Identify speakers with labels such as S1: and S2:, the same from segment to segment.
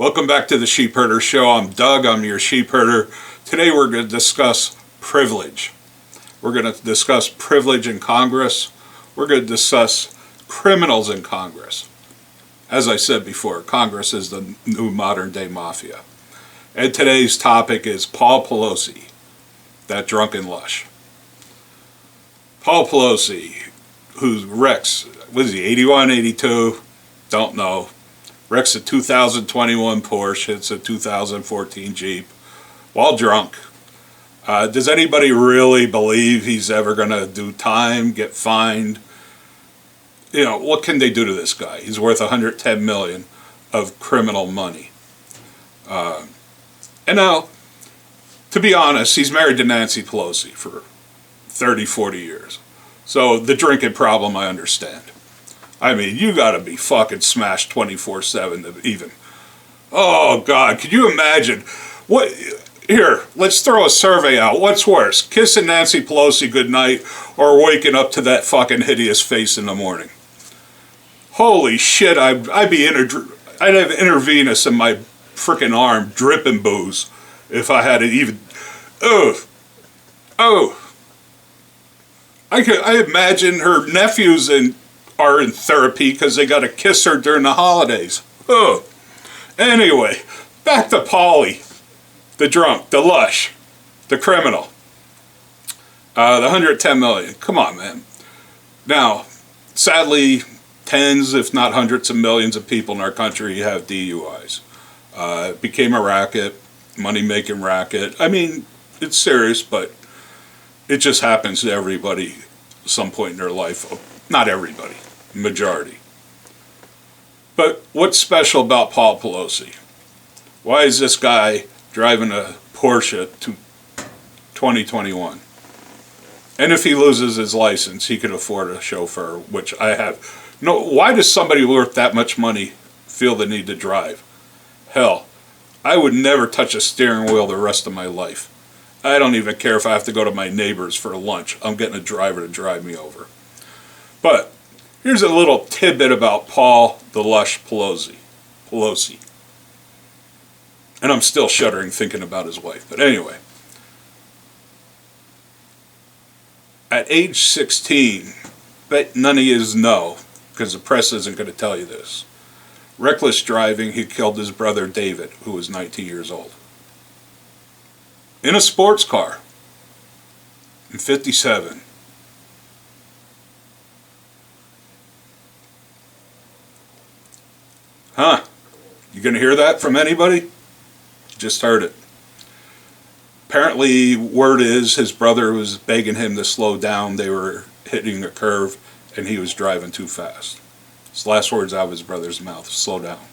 S1: Welcome back to the Sheepherder Show. I'm Doug, I'm your sheepherder. Today we're going to discuss privilege. We're going to discuss privilege in Congress. We're going to discuss criminals in Congress. As I said before, Congress is the new modern day mafia. And today's topic is Paul Pelosi, that drunken lush. Paul Pelosi, who's Rex, what is he, 81, 82? Don't know. Wrecks a 2021 Porsche, hits a 2014 Jeep, while drunk. Does anybody really believe he's ever going to do time, get fined? You know, what can they do to this guy? He's worth $110 million of criminal money. And now, to be honest, he's married to Nancy Pelosi for 30, 40 years. So the drinking problem, I understand. I mean, you gotta be fucking smashed 24/7 to even... Oh, God, can you imagine? What? Here, let's throw a survey out. What's worse, kissing Nancy Pelosi goodnight or waking up to that fucking hideous face in the morning? Holy shit, I'd have intravenous in my freaking arm, dripping booze, if I had it even... Oh. I imagine her nephews are in therapy because they got to kiss her during the holidays. Oh. Anyway, back to Paulie, the drunk, the lush, the criminal. The $110 million. Come on, man. Now, sadly, tens, if not hundreds of millions of people in our country have DUIs. It became a racket, money-making racket. I mean, it's serious, but it just happens to everybody at some point in their life. Not everybody. Majority. But what's special about Paul Pelosi? Why is this guy driving a Porsche to 2021? And if he loses his license, he can afford a chauffeur, which I have. No, why does somebody worth that much money feel the need to drive? Hell, I would never touch a steering wheel the rest of my life. I don't even care if I have to go to my neighbor's for lunch. I'm getting a driver to drive me over. But here's a little tidbit about Paul the Lush Pelosi. And I'm still shuddering thinking about his wife. But anyway. At age 16, bet none of yous know, because the press isn't going to tell you this. Reckless driving, he killed his brother David, who was 19 years old. In a sports car. In 57. Huh? You gonna hear that from anybody? Just heard it. Apparently, word is his brother was begging him to slow down. They were hitting a curve, and he was driving too fast. His last words out of his brother's mouth: slow down.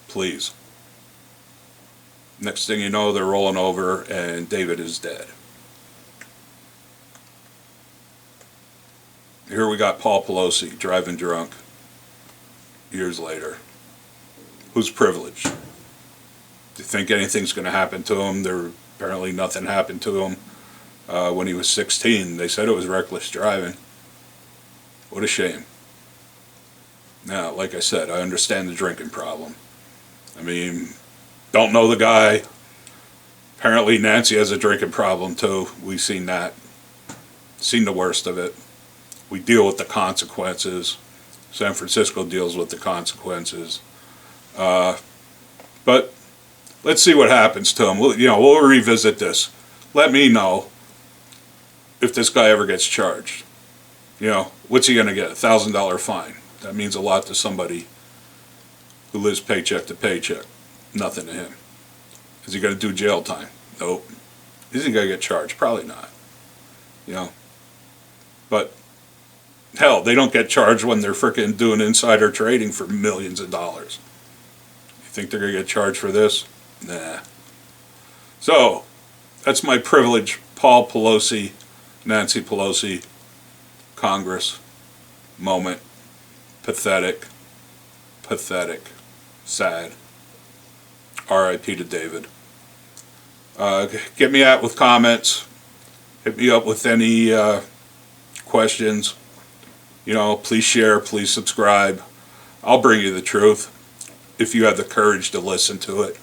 S1: Please. Next thing you know, they're rolling over, and David is dead. Here we got Paul Pelosi driving drunk. Years later. Who's privileged? Do you think anything's going to happen to him? Apparently nothing happened to him when he was 16. They said it was reckless driving. What a shame. Now, like I said, I understand the drinking problem. I mean, don't know the guy. Apparently Nancy has a drinking problem too. We've seen that. Seen the worst of it. We deal with the consequences. San Francisco deals with the consequences. But let's see what happens to him. We'll revisit this. Let me know if this guy ever gets charged. What's he going to get? $1,000 fine. That means a lot to somebody who lives paycheck to paycheck. Nothing to him. Is he going to do jail time? Nope. Is he going to get charged? Probably not. But hell, they don't get charged when they're frickin' doing insider trading for millions of dollars. You think they're going to get charged for this? Nah. So, that's my privilege. Paul Pelosi, Nancy Pelosi, Congress, moment. Pathetic. Sad. R.I.P. to David. Get me out with comments. Hit me up with any questions. Please share, please subscribe. I'll bring you the truth. if you have the courage to listen to it.